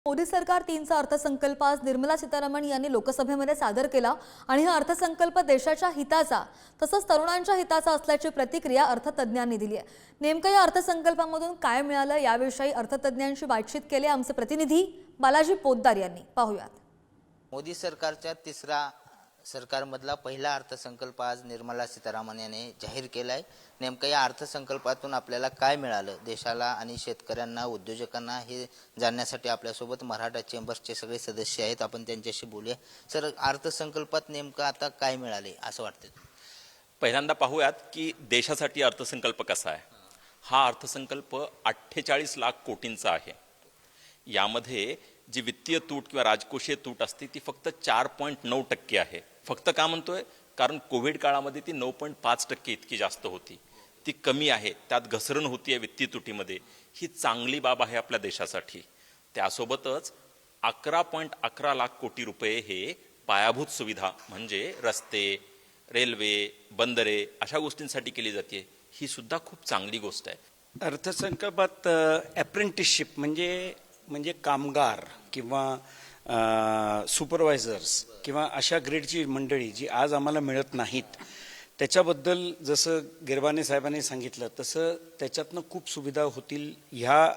मोदी सरकार 3चा अर्थसंकल्प आज निर्मला सीतारामन यांनी लोकसभेमध्ये सादर केला आणि हा अर्थसंकल्प देशाच्या हिताचा तसंच तरुणांच्या हिताचा असल्याची प्रतिक्रिया अर्थतज्ञांनी दिली आहे। नेमकं या अर्थसंकल्पामधून काय मिळालं याविषयी अर्थतज्ञांशी बातचीत केली आमचे प्रतिनिधी बालाजी पोद्दार यांनी। पाहूयात। मोदी सरकारच्या तिसरा सरकारमधला पहिला अर्थसंकल्प आज निर्मला सीतारामन यांनी जाहीर केलाय। नेमकं या अर्थसंकल्पातून आपल्याला काय मिळालं देशाला आणि शेतकऱ्यांना उद्योजकांना हे जाणण्यासाठी आपल्यासोबत मराठा चेंबर्सचे सगळे सदस्य आहेत। आपण त्यांच्याशी बोलूया। सर, अर्थसंकल्पात नेमकं आता काय मिळाले असं वाटतं? पहिल्यांदा पाहूयात की देशासाठी अर्थसंकल्प कसा आहे। हा अर्थसंकल्प 48 लाख कोटींचा आहे। यामध्ये जी वित्तीय तूट किंवा राजकोषीय तूट असते ती फक्त 4.9% आहे। फक्त का म्हणतोय? कारण कोविड काळामध्ये ती 9.5% इतकी जास्त होती। ती कमी आहे, त्यात घसरण होती आहे वित्तीय तुटीमध्ये। ही चांगली बाब आहे आपल्या देशासाठी। त्यासोबतच 11.11 लाख कोटी रुपये हे पायाभूत सुविधा म्हणजे रस्ते, रेल्वे, बंदरे अशा गोष्टींसाठी केली जाते। ही सुद्धा खूप चांगली गोष्ट आहे। अर्थसंकल्पात अप्रेंटिसशिप म्हणजे कामगार किंवा सुपरवायझर्स किंवा अशा ग्रेडची मंडळी जी आज आम्हाला मिळत नाहीत, त्याच्याबद्दल जसं गिरबाने साहेबांनी सांगितलं तसं त्याच्यातनं खूप सुविधा होतील ह्या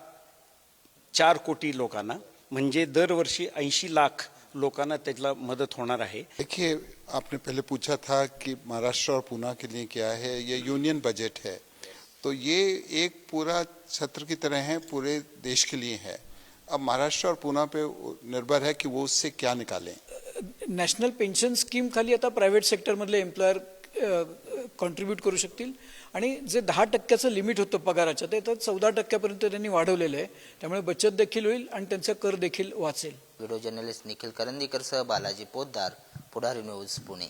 4 कोटी लोकांना। म्हणजे दरवर्षी 80 लाख लोकांना त्याला मदत होणार आहे। देखिए, आपने पहले पूछा था कि महाराष्ट्र और पुणे के लिए क्या है। ये यूनियन बजट है, तो ये एक पूरा छत्र की तरह है, पूरे देश के लिए है। अब महाराष्ट्र और पुणे पे निर्भर है कि वो उससे क्या निकालें। नॅशनल पेन्शन स्कीम खाली आता प्रायव्हेट सेक्टरमधले एम्प्लॉयर कॉन्ट्रीब्यूट करू शकतील आणि जे 10% लिमिट होतं पगाराचं ते आता 14% त्यांनी वाढवलेलं आहे। त्यामुळे बचत देखील होईल आणि त्यांचा कर देखील वाचेल। व्हिडिओ जर्नलिस्ट निखिल करंदीकर सह बालाजी पोद्दार, पुढारी न्यूज, पुणे।